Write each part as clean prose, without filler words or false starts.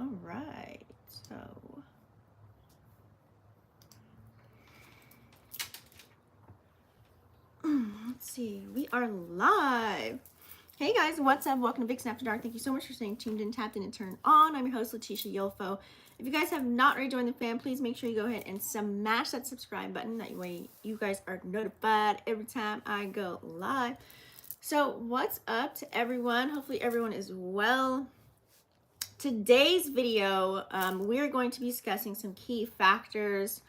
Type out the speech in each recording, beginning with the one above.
All right, so let's see, we are live. Hey guys, what's up? Welcome to Vixen After Dark. Thank you so much for staying tuned in, tapped in, and turned on. I'm your host, Letitia Yolfo. If you guys have not already joined the fam, please make sure you go ahead and smash that subscribe button. That way you guys are notified every time I go live. So what's up to everyone? Hopefully everyone is well. Today's video, we're going to be discussing some key factors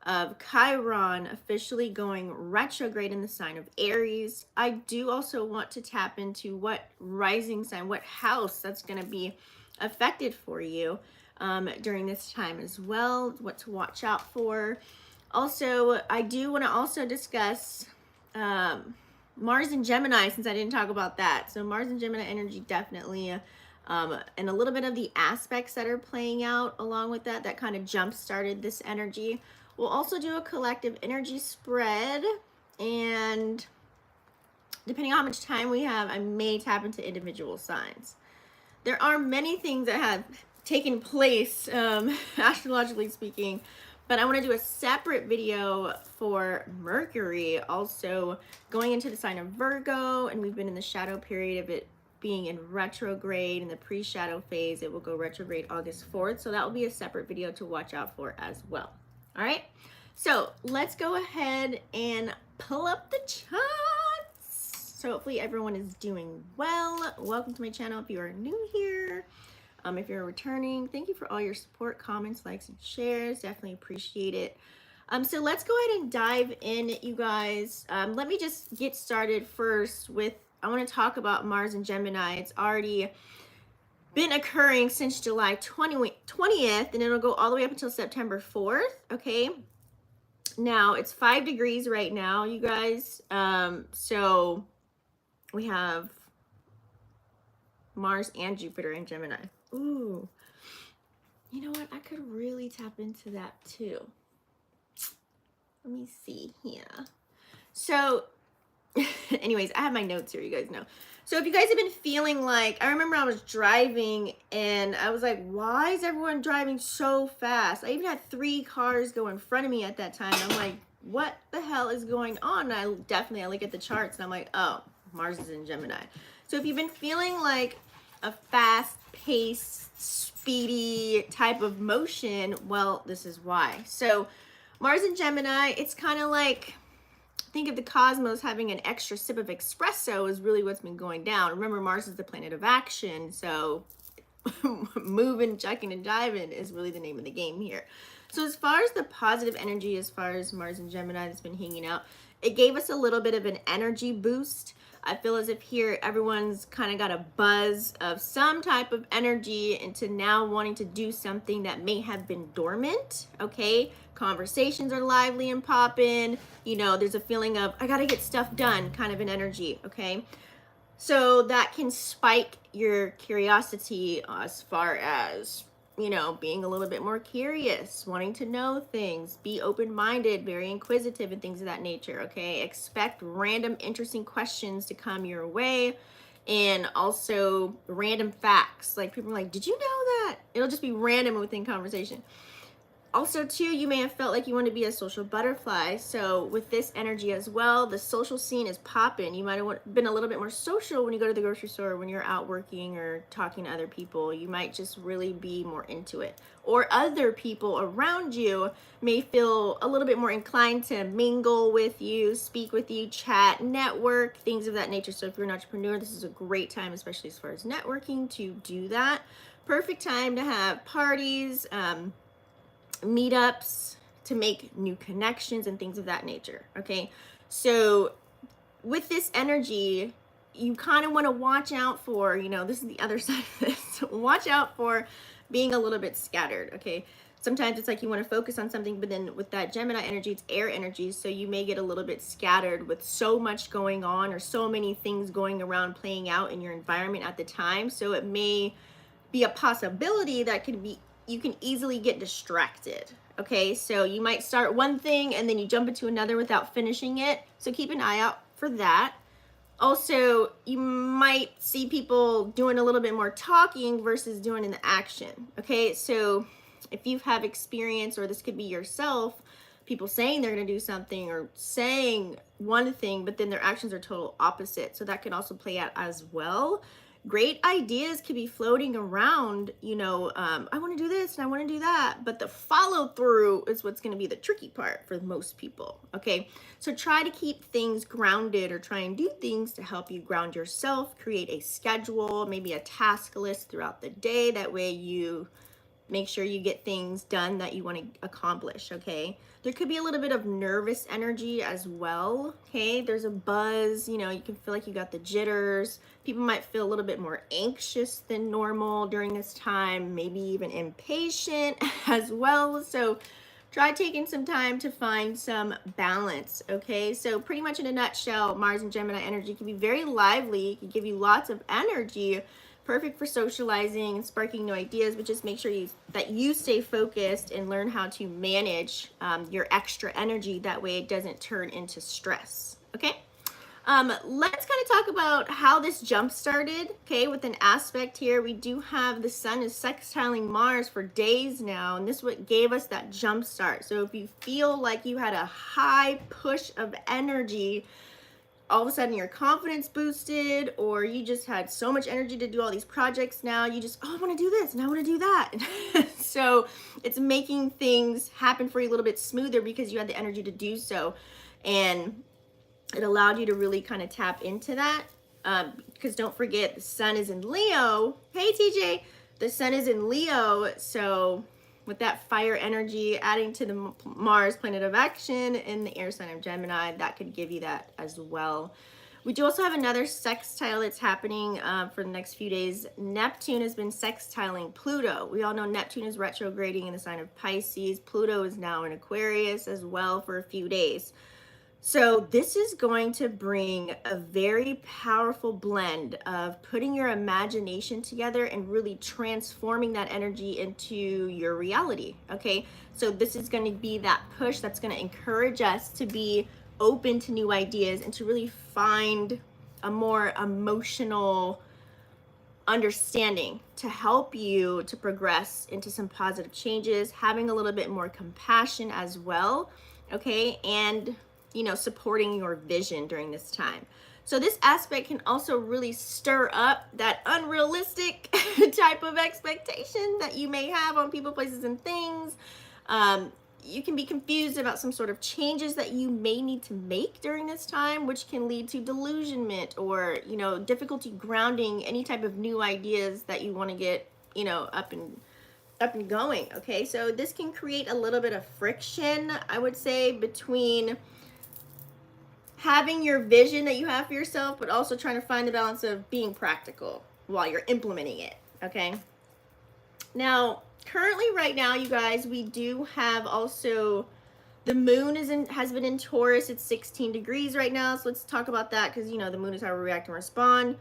of Chiron officially going retrograde in the sign of Aries. I do also want to tap into what rising sign, what house that's going to be affected for you during this time as well, what to watch out for. Also, I do want to also discuss Mars and Gemini, since I didn't talk about that. So Mars and Gemini energy definitely, and a little bit of the aspects that are playing out along with that kind of jump started this energy. We'll also do a collective energy spread, and depending on how much time we have, I may tap into individual signs. There are many things that have taken place, astrologically speaking, but I want to do a separate video for Mercury also going into the sign of Virgo, and we've been in the shadow period of it being in retrograde. In the pre-shadow phase, it will go retrograde August 4th, so that will be a separate video to watch out for as well. All right, so let's go ahead and pull up the charts. So hopefully everyone is doing well. Welcome to my channel if you are new here. If you're returning, thank you for all your support, comments, likes, and shares. Definitely appreciate it. So let's go ahead and dive in, you guys. Let me just get started first with, I want to talk about Mars and Gemini. It's already been occurring since July 20th, and it'll go all the way up until September 4th, okay? Now, it's 5 degrees right now, you guys. So we have Mars and Jupiter in Gemini. Ooh, you know what? I could really tap into that too. Let me see here. So anyways, I have my notes here, you guys know. So if you guys have been feeling like, I remember I was driving and I was like, why is everyone driving so fast? I even had 3 cars go in front of me at that time. I'm like, what the hell is going on? And I look at the charts and I'm like, oh, Mars is in Gemini. So if you've been feeling like a fast-paced, speedy type of motion, well, this is why. So Mars in Gemini, it's kind of like, think of the cosmos having an extra sip of espresso is really what's been going down. Remember, Mars is the planet of action, so moving, checking, and diving is really the name of the game here. So as far as the positive energy, as far as Mars and Gemini that's been hanging out, it gave us a little bit of an energy boost. I feel as if here everyone's kind of got a buzz of some type of energy into now wanting to do something that may have been dormant, okay? Conversations are lively and popping. You know, there's a feeling of, I gotta get stuff done kind of an energy, okay? So that can spike your curiosity as far as, you know, being a little bit more curious, wanting to know things, be open-minded, very inquisitive, and things of that nature, okay? Expect random, interesting questions to come your way, and also random facts. Like, people are like, did you know that? It'll just be random within conversation. Also, too, you may have felt like you want to be a social butterfly. So with this energy as well, the social scene is popping. You might have been a little bit more social when you go to the grocery store, when you're out working or talking to other people. You might just really be more into it. Or other people around you may feel a little bit more inclined to mingle with you, speak with you, chat, network, things of that nature. So if you're an entrepreneur, this is a great time, especially as far as networking, to do that. Perfect time to have parties, meetups, to make new connections and things of that nature, okay? So with this energy, you kind of want to watch out for, you know, this is the other side of this, watch out for being a little bit scattered, okay? Sometimes it's like you want to focus on something, but then with that Gemini energy, it's air energy, so you may get a little bit scattered with so much going on or so many things going around playing out in your environment at the time. So it may be a possibility that could be, you can easily get distracted, okay? So you might start one thing and then you jump into another without finishing it. So keep an eye out for that. Also, you might see people doing a little bit more talking versus doing in the action. Okay, so if you have experience, or this could be yourself, people saying they're going to do something or saying one thing, but then their actions are total opposite. So that can also play out as well. Great ideas could be floating around, I want to do this and I want to do that, but the follow through is what's going to be the tricky part for most people. Okay, so try to keep things grounded, or try and do things to help you ground yourself. Create a schedule, maybe a task list throughout the day. That way you make sure you get things done that you want to accomplish. Okay, there could be a little bit of nervous energy as well. Okay, there's a buzz, you can feel like you got the jitters. People might feel a little bit more anxious than normal during this time, maybe even impatient as well. So try taking some time to find some balance. Okay, so pretty much in a nutshell, Mars and Gemini energy can be very lively. It can give you lots of energy, perfect for socializing and sparking new ideas, but just make sure that you stay focused and learn how to manage your extra energy. That way it doesn't turn into stress. Okay, let's kind of talk about how this jump started. Okay, with an aspect here, we do have the sun is sextiling Mars for days now, and this is what gave us that jump start. So if you feel like you had a high push of energy, all of a sudden your confidence boosted, or you just had so much energy to do all these projects, now you just, I want to do this and I want to do that. So it's making things happen for you a little bit smoother because you had the energy to do so, and it allowed you to really kind of tap into that, because don't forget, the sun is in Leo. Hey TJ, the sun is in Leo, so with that fire energy adding to the Mars planet of action in the air sign of Gemini, that could give you that as well. We do also have another sextile that's happening for the next few days. Neptune has been sextiling Pluto. We all know Neptune is retrograding in the sign of Pisces. Pluto is now in Aquarius as well for a few days. So this is going to bring a very powerful blend of putting your imagination together and really transforming that energy into your reality. Okay, so this is going to be that push that's going to encourage us to be open to new ideas and to really find a more emotional understanding to help you to progress into some positive changes, having a little bit more compassion as well. Okay, and supporting your vision during this time. So this aspect can also really stir up that unrealistic type of expectation that you may have on people, places, and things. You can be confused about some sort of changes that you may need to make during this time, which can lead to delusionment or, difficulty grounding any type of new ideas that you want to get, up and going. Okay, so this can create a little bit of friction, I would say, between having your vision that you have for yourself, but also trying to find the balance of being practical while you're implementing it. Okay, now currently right now, you guys, we do have also the moon has been in Taurus. It's 16 degrees right now, so let's talk about that, because the moon is how we react and respond.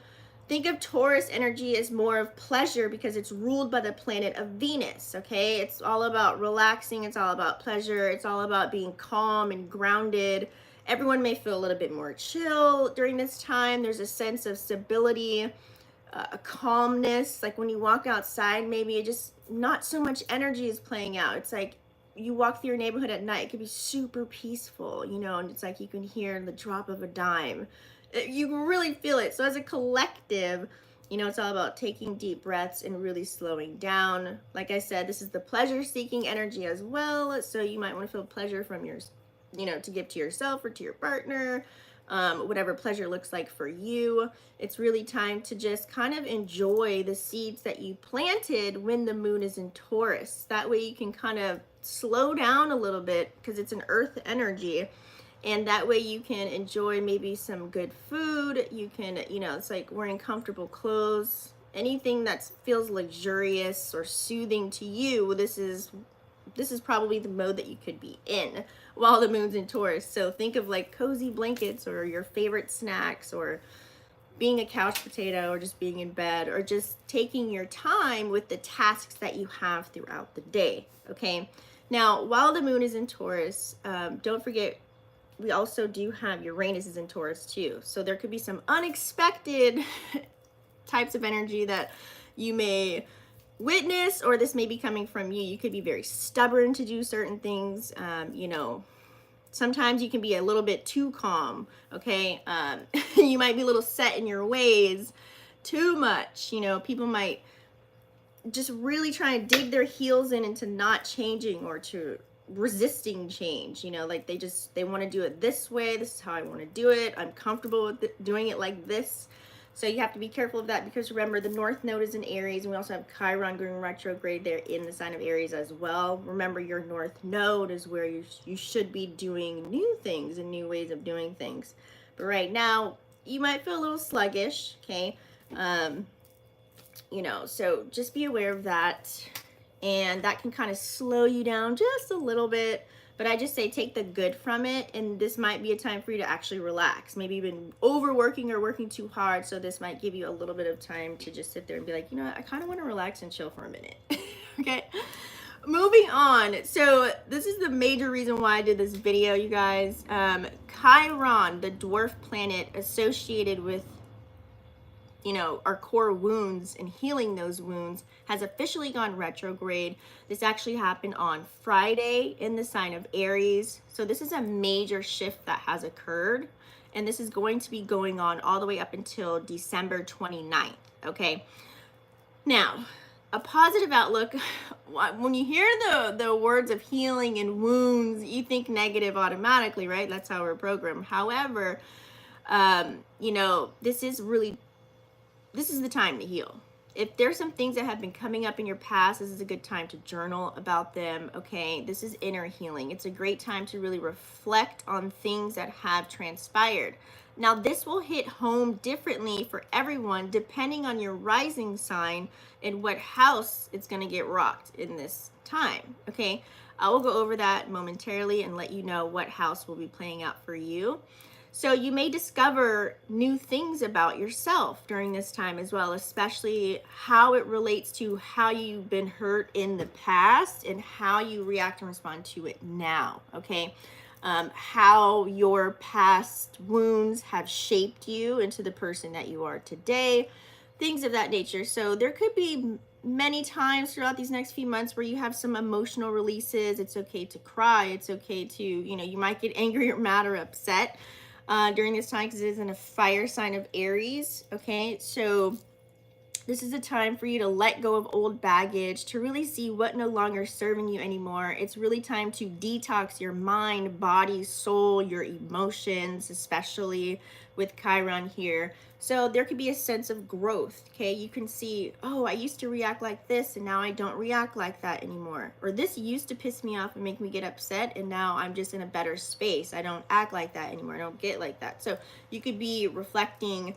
Think of Taurus energy as more of pleasure because it's ruled by the planet of Venus. Okay, it's all about relaxing, it's all about pleasure, it's all about being calm and grounded. Everyone may feel a little bit more chill during this time. There's a sense of stability, a calmness. Like when you walk outside, maybe it just not so much energy is playing out. It's like you walk through your neighborhood at night, it could be super peaceful, and it's like you can hear the drop of a dime. You can really feel it. So as a collective, it's all about taking deep breaths and really slowing down. Like I said, this is the pleasure-seeking energy as well. So you might want to feel pleasure from your, to give to yourself or to your partner, whatever pleasure looks like for you. It's really time to just kind of enjoy the seeds that you planted when the moon is in Taurus. That way you can kind of slow down a little bit because it's an earth energy. And that way you can enjoy maybe some good food. You can, it's like wearing comfortable clothes. Anything that feels luxurious or soothing to you, this is probably the mode that you could be in while the moon's in Taurus. So think of like cozy blankets or your favorite snacks, or being a couch potato, or just being in bed, or just taking your time with the tasks that you have throughout the day. Okay. Now, while the moon is in Taurus, don't forget, we also do have Uranus is in Taurus too. So there could be some unexpected types of energy that you may witness, or this may be coming from you. You could be very stubborn to do certain things. You know, sometimes you can be a little bit too calm, okay? You might be a little set in your ways too much. You know, people might just really try to dig their heels in into not changing or to resisting change. You know, like they want to do it this way. This is how I want to do it. I'm comfortable with doing it like this. So you have to be careful of that, because remember, the North Node is in Aries, and we also have Chiron going retrograde there in the sign of Aries as well. Remember, your North Node is where you should be doing new things and new ways of doing things. But right now, you might feel a little sluggish, okay? You know, so just be aware of that. And that can kind of slow you down just a little bit. But I just say take the good from it, and this might be a time for you to actually relax. Maybe you've been overworking or working too hard, so this might give you a little bit of time to just sit there and be like, you know what, I kind of want to relax and chill for a minute. Okay, moving on. So this is the major reason why I did this video, you guys. Chiron, the dwarf planet associated with, you know, our core wounds and healing those wounds, has officially gone retrograde. This actually happened on Friday in the sign of Aries. So this is a major shift that has occurred, and this is going to be going on all the way up until December 29th, okay? Now, a positive outlook, when you hear the words of healing and wounds, you think negative automatically, right? That's how we're programmed. However, you know, this is the time to heal. If there's some things that have been coming up in your past, this is a good time to journal about them, okay? This is inner healing. It's a great time to really reflect on things that have transpired. Now, this will hit home differently for everyone depending on your rising sign and what house it's going to get rocked in this time, okay? I will go over that momentarily and let you know what house will be playing out for you. So you may discover new things about yourself during this time as well, especially how it relates to how you've been hurt in the past and how you react and respond to it now, okay? How your past wounds have shaped you into the person that you are today, things of that nature. So there could be many times throughout these next few months where you have some emotional releases. It's okay to cry. It's okay to, you know, you might get angry or mad or upset during this time, because it is in a fire sign of Aries, okay? So this is a time for you to let go of old baggage, to really see what no longer is serving you anymore. It's really time to detox your mind, body, soul, your emotions, especially with Chiron here. So there could be a sense of growth, okay? You can see, oh, I used to react like this, and now I don't react like that anymore. Or this used to piss me off and make me get upset, and now I'm just in a better space. I don't act like that anymore. I don't get like that. So you could be reflecting,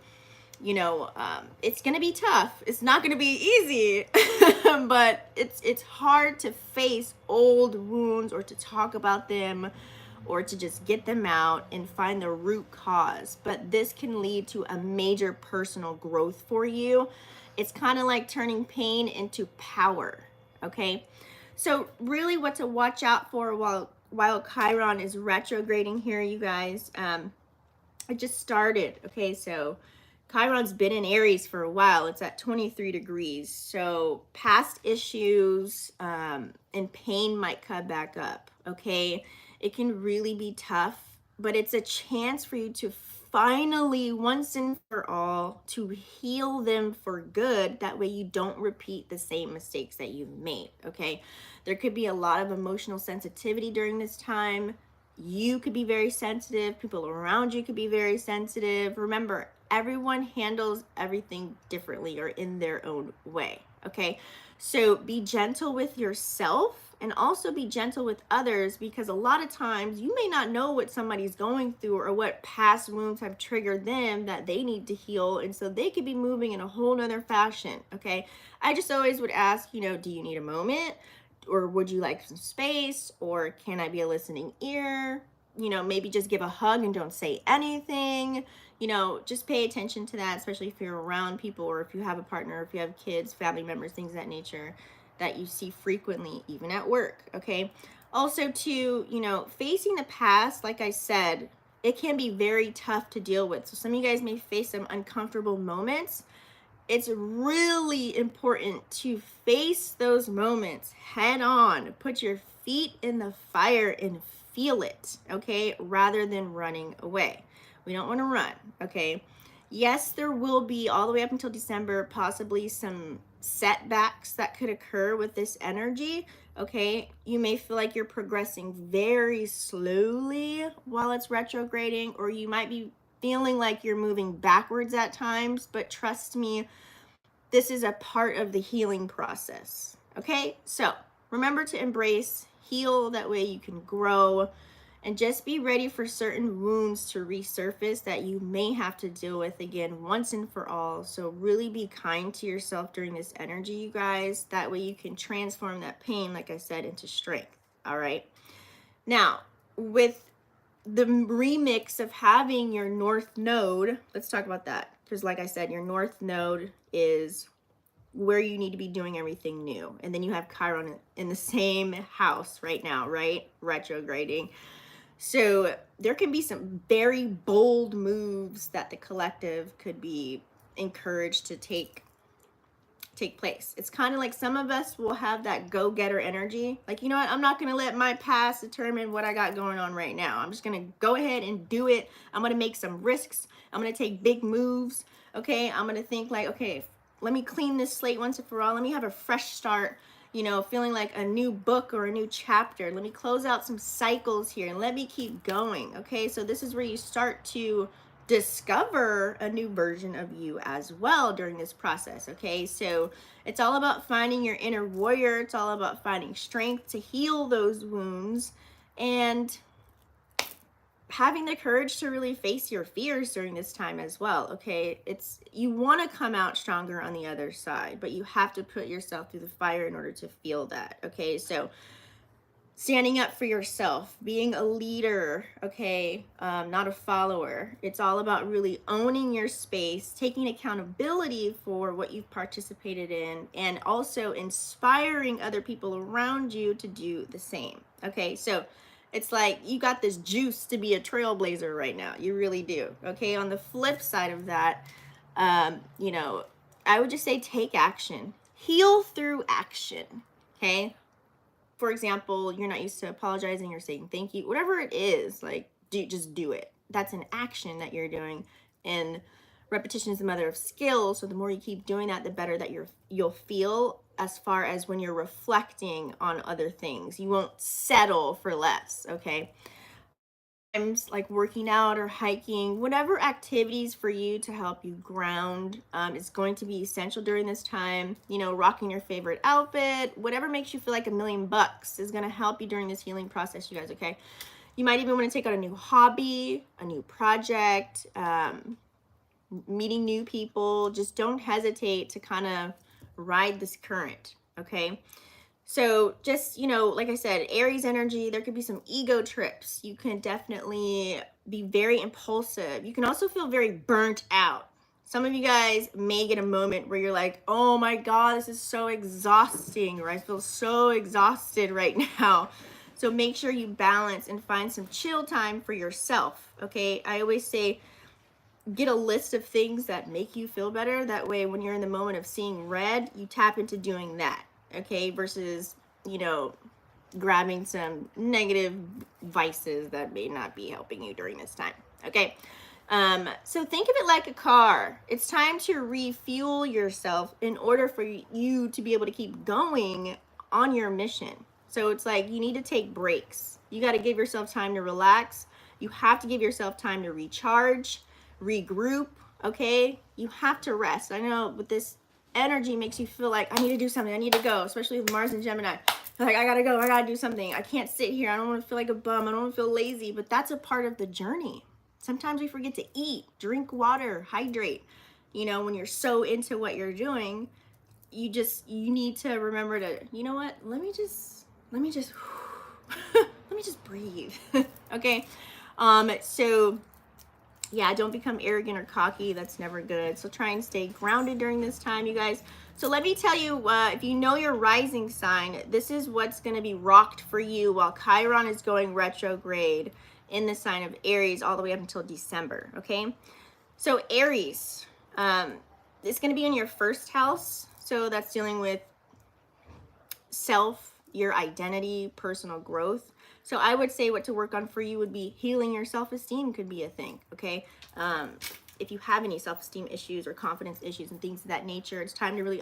you know, it's going to be tough. It's not going to be easy, but it's hard to face old wounds or to talk about them or to just get them out and find the root cause. But this can lead to a major personal growth for you. It's kind of like turning pain into power, okay? So really what to watch out for while Chiron is retrograding here, you guys, it just started, okay? So Chiron's been in Aries for a while. It's at 23 degrees. So past issues and pain might come back up, okay? It can really be tough, but it's a chance for you to finally, once and for all, to heal them for good. That way you don't repeat the same mistakes that you've made, okay? There could be a lot of emotional sensitivity during this time. You could be very sensitive. People around you could be very sensitive. Remember, everyone handles everything differently or in their own way, okay? So be gentle with yourself and also be gentle with others, because a lot of times you may not know what somebody's going through or what past wounds have triggered them that they need to heal. And so they could be moving in a whole nother fashion, okay? I just always would ask, you know, do you need a moment? Or would you like some space? Or can I be a listening ear? You know, maybe just give a hug and don't say anything. You know, just pay attention to that, especially if you're around people or if you have a partner, or if you have kids, family members, things of that nature that you see frequently, even at work, okay? Also too, you know, facing the past, like I said, it can be very tough to deal with. So some of you guys may face some uncomfortable moments. It's really important to face those moments head on. Put your feet in the fire and feel it, okay? Rather than running away. We don't want to run, okay? Yes, there will be all the way up until December, possibly some setbacks that could occur with this energy, okay? You may feel like you're progressing very slowly while it's retrograding, or you might be feeling like you're moving backwards at times, but trust me, this is a part of the healing process. Okay, so remember to embrace, heal, that way you can grow, and just be ready for certain wounds to resurface that you may have to deal with again once and for all. So really be kind to yourself during this energy, you guys. That way you can transform that pain, like I said, into strength. All right. Now, with the remix of having your north node, let's talk about that. Because like I said, your north node is where you need to be doing everything new. And then you have Chiron in the same house right now, right? Retrograding. So there can be some very bold moves that the collective could be encouraged to take place. It's kind of like some of us will have that go-getter energy. Like, you know what? I'm not going to let my past determine what I got going on right now. I'm just going to go ahead and do it. I'm going to make some risks. I'm going to take big moves. Okay. I'm going to think like, okay, let me clean this slate once and for all. Let me have a fresh start, you know, feeling like a new book or a new chapter. Let me close out some cycles here and let me keep going. Okay. So this is where you start to discover a new version of you as well during this process. Okay, so it's all about finding your inner warrior. It's all about finding strength to heal those wounds and having the courage to really face your fears during this time as well. Okay, it's, you want to come out stronger on the other side, but you have to put yourself through the fire in order to feel that. Okay, so standing up for yourself, being a leader, okay, not a follower. It's all about really owning your space, taking accountability for what you've participated in, and also inspiring other people around you to do the same. Okay, so it's like you got this juice to be a trailblazer right now. You really do. Okay, on the flip side of that, you know, I would just say take action, heal through action. Okay. For example, you're not used to apologizing or saying thank you, whatever it is, like just do it. That's an action that you're doing, and repetition is the mother of skill. So the more you keep doing that, the better that you'll feel as far as when you're reflecting on other things. You won't settle for less, okay? Like working out or hiking, whatever activities for you to help you ground is going to be essential during this time. You know, rocking your favorite outfit, whatever makes you feel like $1,000,000 is going to help you during this healing process, you guys. Okay, you might even want to take out a new hobby, a new project, meeting new people. Just don't hesitate to kind of ride this current. Okay, so just, you know, like I said, Aries energy, there could be some ego trips. You can definitely be very impulsive. You can also feel very burnt out. Some of you guys may get a moment where you're like, oh my God, this is so exhausting, or I feel so exhausted right now. So make sure you balance and find some chill time for yourself. Okay, I always say, get a list of things that make you feel better. That way, when you're in the moment of seeing red, you tap into doing that. Okay, versus, you know, grabbing some negative vices that may not be helping you during this time. Okay, so think of it like a car. It's time to refuel yourself in order for you to be able to keep going on your mission. So it's like you need to take breaks. You got to give yourself time to relax. You have to give yourself time to recharge, regroup. Okay, you have to rest. I know with this energy makes you feel like I need to do something, I need to go, especially with Mars and Gemini. Like, I gotta go, I gotta do something, I can't sit here, I don't want to feel like a bum, I don't want to feel lazy. But that's a part of the journey. Sometimes we forget to eat, drink water, hydrate. You know, when you're so into what you're doing, you need to remember to, you know what, let me just let me just breathe. Okay, so Yeah, don't become arrogant or cocky. That's never good. So try and stay grounded during this time, you guys. So let me tell you, if you know your rising sign, this is what's going to be rocked for you while Chiron is going retrograde in the sign of Aries all the way up until December, okay? So Aries, it's going to be in your first house. So that's dealing with self, your identity, personal growth. So I would say what to work on for you would be healing your self-esteem could be a thing, okay? If you have any self-esteem issues or confidence issues and things of that nature, it's time to really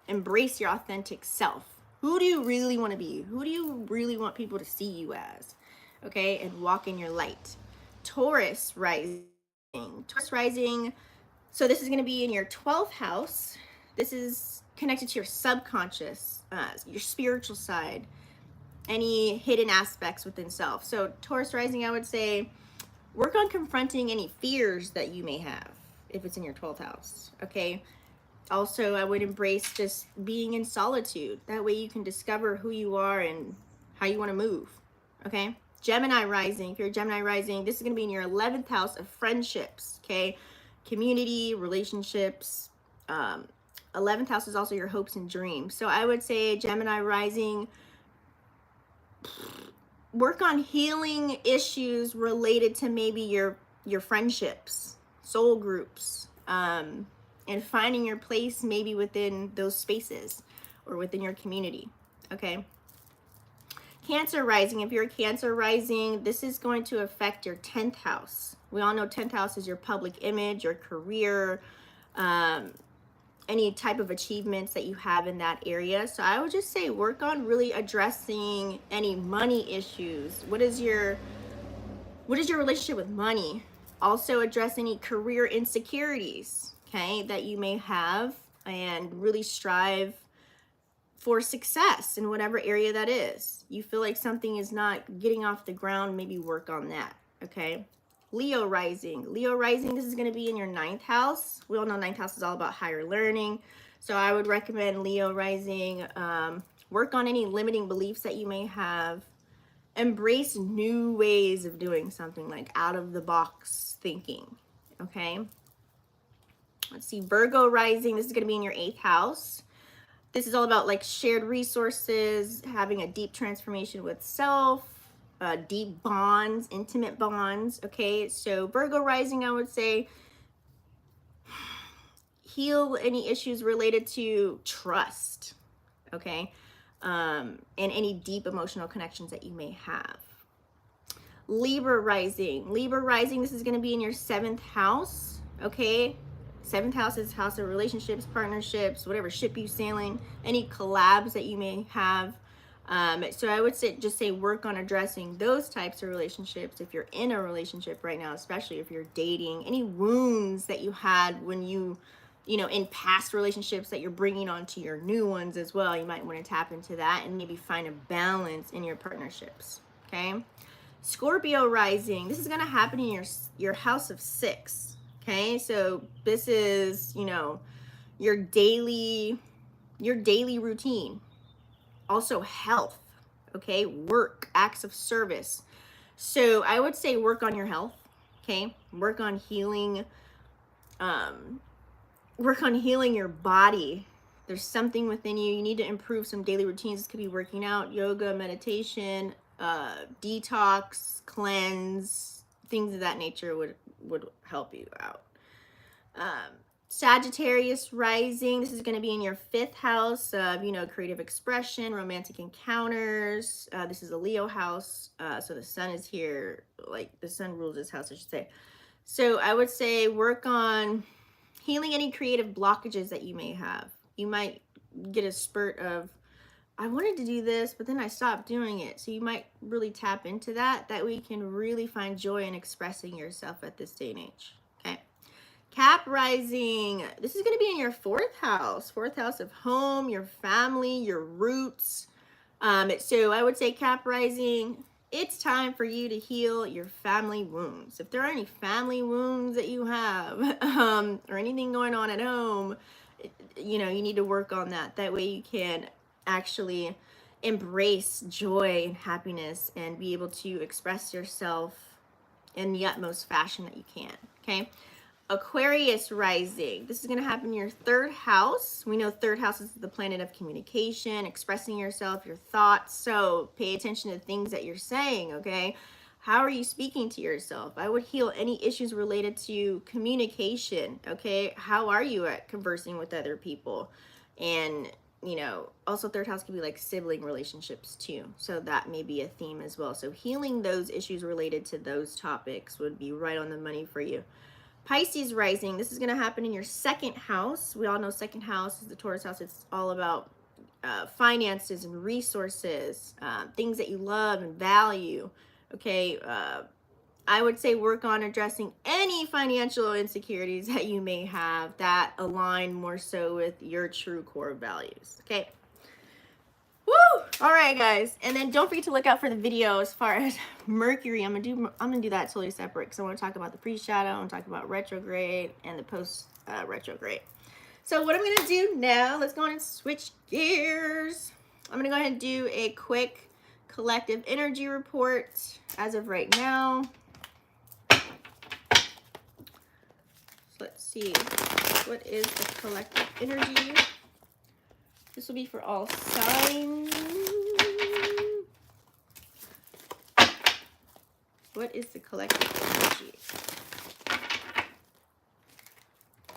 embrace your authentic self. Who do you really want to be? Who do you really want people to see you as? Okay, and walk in your light. Taurus rising. Taurus rising. So this is going to be in your 12th house. This is connected to your subconscious, your spiritual side, any hidden aspects within self. So Taurus rising, I would say, work on confronting any fears that you may have if it's in your 12th house, okay? Also, I would embrace just being in solitude. That way you can discover who you are and how you want to move, okay? Gemini rising, if you're a Gemini rising, this is going to be in your 11th house of friendships, okay? Community, relationships. 11th house is also your hopes and dreams. So I would say Gemini rising, work on healing issues related to maybe your friendships, soul groups, and finding your place maybe within those spaces or within your community, okay? Cancer rising, if you're a Cancer rising, this is going to affect your 10th house. We all know 10th house is your public image, your career, any type of achievements that you have in that area. So I would just say work on really addressing any money issues. What is your relationship with money? Also address any career insecurities, okay, that you may have, and really strive for success in whatever area that is. You feel like something is not getting off the ground, maybe work on that, okay? Leo rising. Leo rising, this is going to be in your 9th house. We all know 9th house is all about higher learning. So I would recommend Leo rising, work on any limiting beliefs that you may have. Embrace new ways of doing something, like out of the box thinking, okay? Let's see, Virgo rising, this is going to be in your 8th house. This is all about like shared resources, having a deep transformation with self, deep bonds, intimate bonds, okay? So Virgo rising, I would say, heal any issues related to trust, okay? And any deep emotional connections that you may have. Libra rising. Libra rising, this is going to be in your 7th house, okay? 7th house is house of relationships, partnerships, whatever ship you sailing, any collabs that you may have. So I would just say work on addressing those types of relationships if you're in a relationship right now, especially if you're dating. Any wounds that you had when you know, in past relationships that you're bringing onto your new ones as well. You might want to tap into that and maybe find a balance in your partnerships, okay? Scorpio rising, this is going to happen in your house of 6, okay? So this is, you know, your daily routine. Also health, okay? Work, acts of service. So I would say work on your health, okay? Work on healing your body. There's something within you. You need to improve some daily routines. This could be working out, yoga, meditation, detox, cleanse, things of that nature would help you out. Sagittarius rising, this is going to be in your 5th house of, you know, creative expression, romantic encounters. This is a Leo house, so the sun is here, like the sun rules this house, I should say. So I would say work on healing any creative blockages that you may have. You might get a spurt of, I wanted to do this, but then I stopped doing it. So you might really tap into that. That way you can really find joy in expressing yourself at this day and age. Okay. Cap rising. This is going to be in your 4th house. 4th house of home, your family, your roots. So I would say Cap rising, it's time for you to heal your family wounds. If there are any family wounds that you have, or anything going on at home, you know, you need to work on that. That way you can actually embrace joy and happiness and be able to express yourself in the utmost fashion that you can, okay? Aquarius rising. This is going to happen in your third house. We know third house is the planet of communication, expressing yourself, your thoughts. So pay attention to things that you're saying, okay? How are you speaking to yourself? I would heal any issues related to communication, okay? How are you at conversing with other people? And, you know, also third house could be like sibling relationships too. So that may be a theme as well. So healing those issues related to those topics would be right on the money for you. Pisces rising, this is going to happen in your second house. We all know second house is the Taurus house. It's all about finances and resources, things that you love and value. Okay, I would say work on addressing any financial insecurities that you may have that align more so with your true core values. Okay. Woo! All right, guys, and then don't forget to look out for the video as far as Mercury. I'm gonna do that totally separate because I want to talk about the pre-shadow. I want to talk about retrograde and the post retrograde. So what I'm gonna do now? Let's go on and switch gears. I'm gonna go ahead and do a quick collective energy report as of right now. So let's see, what is the collective energy? This will be for all signs. What is the collective energy?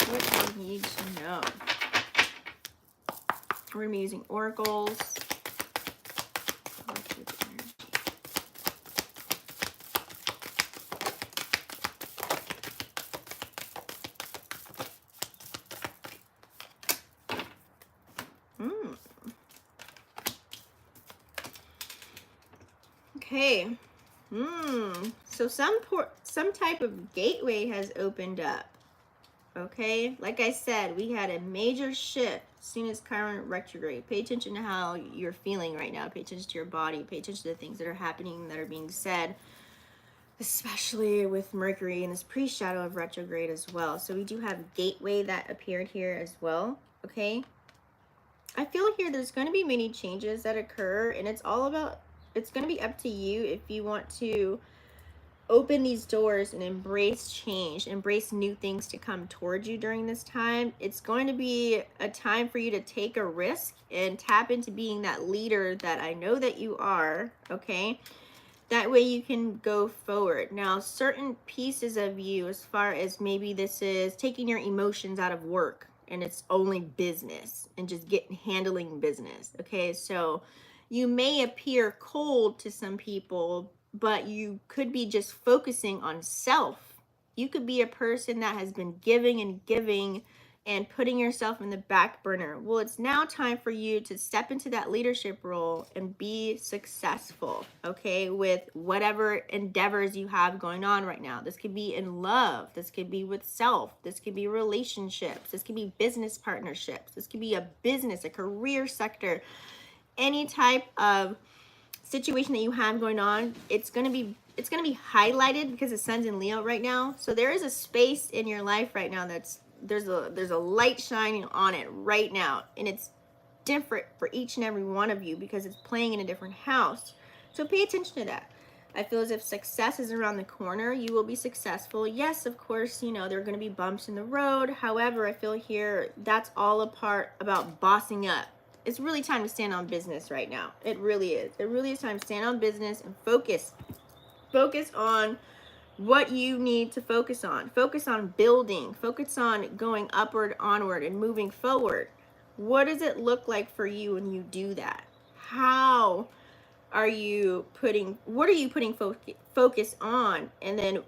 What do you need to know? We're going to be using oracles. Collective energy. Okay. So some type of gateway has opened up. Okay, like I said, we had a major shift as soon as Chiron retrograde. Pay attention to how you're feeling right now. Pay attention to your body. Pay attention to the things that are happening, that are being said, especially with Mercury and this pre-shadow of retrograde as well. So we do have gateway that appeared here as well. Okay, I feel here there's going to be many changes that occur, and it's all about, it's going to be up to you if you want to open these doors and embrace change, embrace new things to come towards you during this time. It's going to be a time for you to take a risk and tap into being that leader that I know that you are, okay? That way you can go forward. Now, certain pieces of you, as far as maybe this is taking your emotions out of work and it's only business and just handling business, okay? So you may appear cold to some people, but you could be just focusing on self. You could be a person that has been giving and giving and putting yourself in the back burner. Well, it's now time for you to step into that leadership role and be successful, okay, with whatever endeavors you have going on right now. This could be in love. This could be with self. This could be relationships. This could be business partnerships. This could be a business, a career sector, any type of situation that you have going on. It's gonna be highlighted because the sun's in Leo right now. So there is a space in your life right now that's there's a light shining on it right now, and it's different for each and every one of you because it's playing in a different house. So pay attention to that. I feel as if success is around the corner. You will be successful. Yes, of course, you know, there are going to be bumps in the road. However, I feel here that's all a part about bossing up. It's really time to stand on business right now. It really is. It really is time to stand on business and focus. Focus on what you need to focus on. Focus on building. Focus on going upward, onward, and moving forward. What does it look like for you when you do that? How are you putting, what are you putting focus on? And then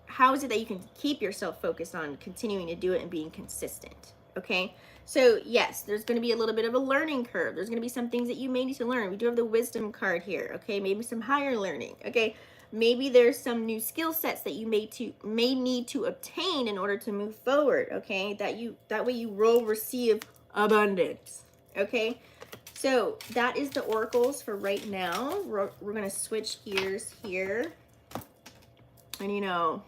how is it that you can keep yourself focused on continuing to do it and being consistent? Okay, so yes, there's going to be a little bit of a learning curve. There's going to be some things that you may need to learn. We do have the wisdom card here. Okay, maybe some higher learning. Okay, maybe there's some new skill sets that you may need to obtain in order to move forward. Okay, that way you will receive abundance. Okay, so that is the oracles for right now. We're going to switch gears here, and you know,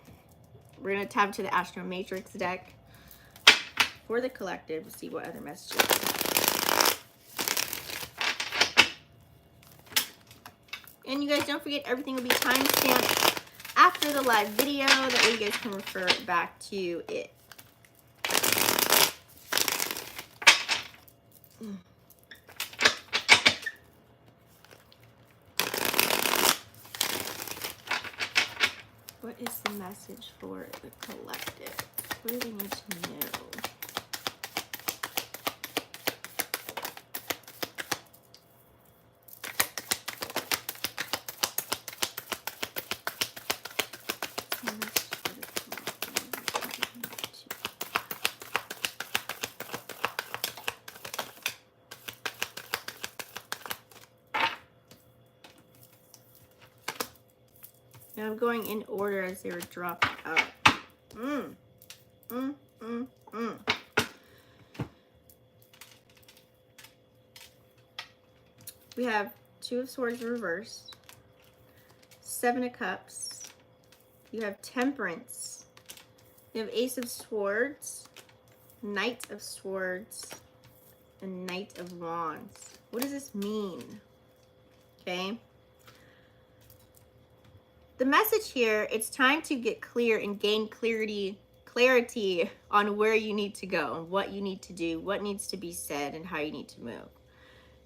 we're going to tap to the Astro Matrix deck for the collective to see what other messages. And you guys don't forget, everything will be timestamped after the live video. That way you guys can refer back to it. What is the message for the collective? What do they need to know? Now I'm going in order as they were dropped out. We have Two of Swords reversed, Seven of Cups, you have Temperance, you have Ace of Swords, Knight of Swords, and Knight of Wands. What does this mean? Okay. The message here, it's time to get clear and gain clarity on where you need to go and what you need to do, what needs to be said, and how you need to move.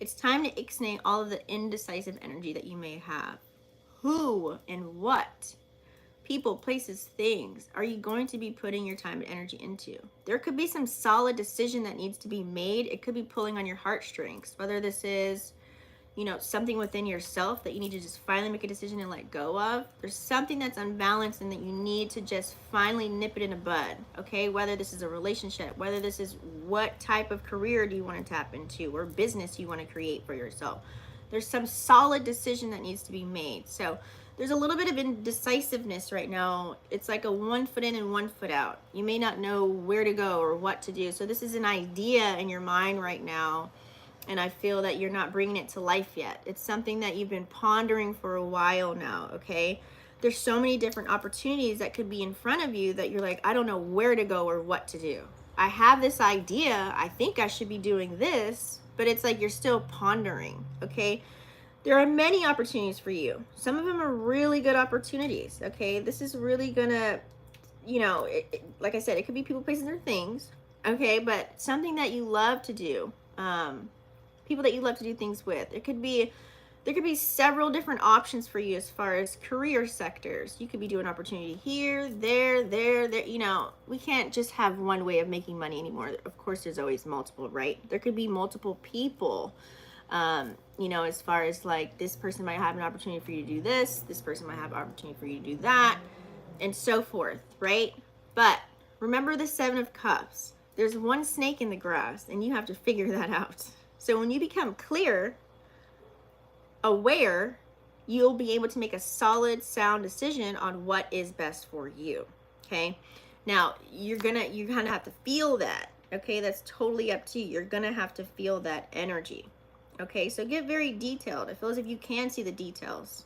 It's time to ixnay all of the indecisive energy that you may have. Who and what, people, places, things are you going to be putting your time and energy into? There could be some solid decision that needs to be made. It could be pulling on your heartstrings, whether this is, you know, something within yourself that you need to just finally make a decision and let go of. There's something that's unbalanced and that you need to just finally nip it in the bud, okay? Whether this is a relationship, whether this is what type of career do you want to tap into or business you want to create for yourself. There's some solid decision that needs to be made. So there's a little bit of indecisiveness right now. It's like a 1 foot in and 1 foot out. You may not know where to go or what to do. So this is an idea in your mind right now, and I feel that you're not bringing it to life yet. It's something that you've been pondering for a while now, okay? There's so many different opportunities that could be in front of you that you're like, I don't know where to go or what to do. I have this idea. I think I should be doing this, but it's like you're still pondering, okay? There are many opportunities for you. Some of them are really good opportunities, okay? This is really gonna, you know, like I said, it could be people, places, or things, okay? But something that you love to do, people that you love to do things with. There could be several different options for you as far as career sectors. You could be doing opportunity here, there, you know, we can't just have one way of making money anymore. Of course, there's always multiple, right? There could be multiple people, you know, as far as like this person might have an opportunity for you to do this person might have an opportunity for you to do that, and so forth, right? But remember the Seven of Cups. There's one snake in the grass, and you have to figure that out. So when you become clear, aware, you'll be able to make a solid, sound decision on what is best for you, okay? Now, you kind of have to feel that, okay? That's totally up to you. You're going to have to feel that energy, okay? So get very detailed. It feels as if you can see the details.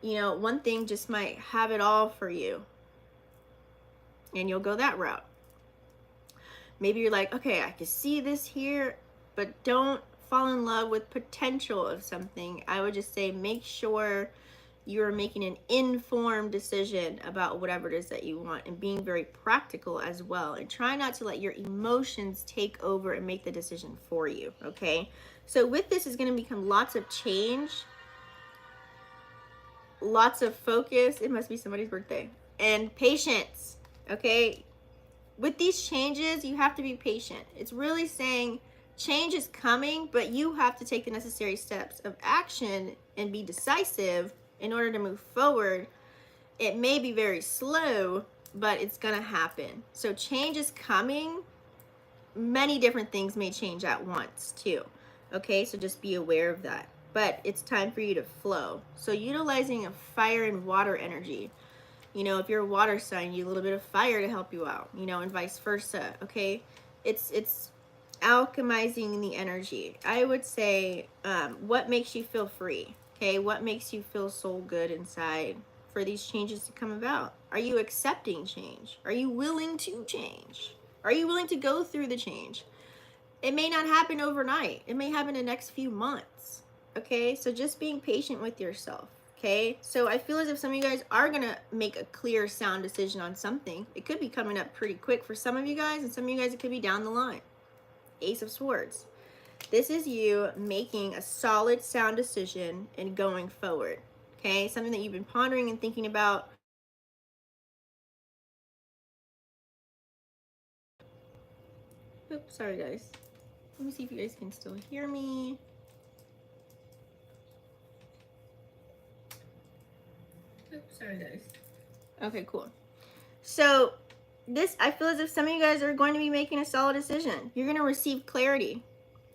You know, one thing just might have it all for you, and you'll go that route. Maybe you're like, okay, I can see this here, but don't fall in love with potential of something. I would just say make sure you're making an informed decision about whatever it is that you want, and being very practical as well, and try not to let your emotions take over and make the decision for you, okay? So with this is going to become lots of change, lots of focus. It must be somebody's birthday. And patience, okay? With these changes, you have to be patient. It's really saying change is coming, but you have to take the necessary steps of action and be decisive in order to move forward. It may be very slow, but it's gonna happen. So change is coming. Many different things may change at once too, okay? So just be aware of that. But it's time for you to flow. So utilizing a fire and water energy. You know, if you're a water sign, you need a little bit of fire to help you out, you know, and vice versa, okay? It's alchemizing the energy. I would say, what makes you feel free, okay? What makes you feel so good inside for these changes to come about? Are you accepting change? Are you willing to change? Are you willing to go through the change? It may not happen overnight. It may happen in the next few months, okay? So just being patient with yourself. Okay, so I feel as if some of you guys are going to make a clear, sound decision on something. It could be coming up pretty quick for some of you guys, and some of you guys, it could be down the line. Ace of Swords. This is you making a solid, sound decision and going forward. Okay, something that you've been pondering and thinking about. Oops, sorry guys. Let me see if you guys can still hear me. Oops, sorry guys. Okay, cool. So this, I feel as if some of you guys are going to be making a solid decision. You're going to receive clarity.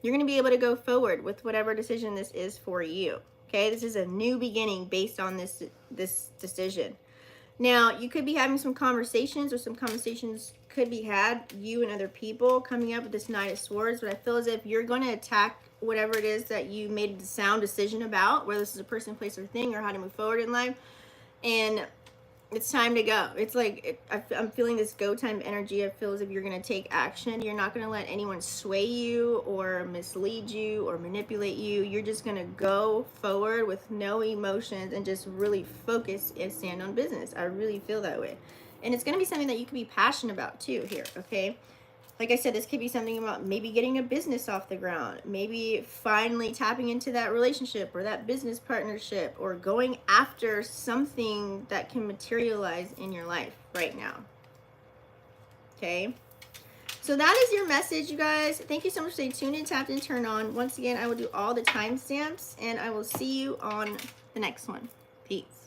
You're going to be able to go forward with whatever decision this is for you. Okay, this is a new beginning based on this decision. Now, you could be having some conversations, or some conversations could be had, you and other people, coming up with this Knight of Swords, but I feel as if you're going to attack whatever it is that you made a sound decision about, whether this is a person, place, or thing, or how to move forward in life, and it's time to go. It's like, I'm feeling this go time energy. I feel as if you're going to take action. You're not going to let anyone sway you or mislead you or manipulate you. You're just going to go forward with no emotions and just really focus and stand on business. I really feel that way. And it's going to be something that you can be passionate about too here, okay? Like I said, this could be something about maybe getting a business off the ground, maybe finally tapping into that relationship or that business partnership, or going after something that can materialize in your life right now. Okay? So that is your message, you guys. Thank you so much for staying tuned in, tapped in, turned on. Once again, I will do all the timestamps, and I will see you on the next one. Peace.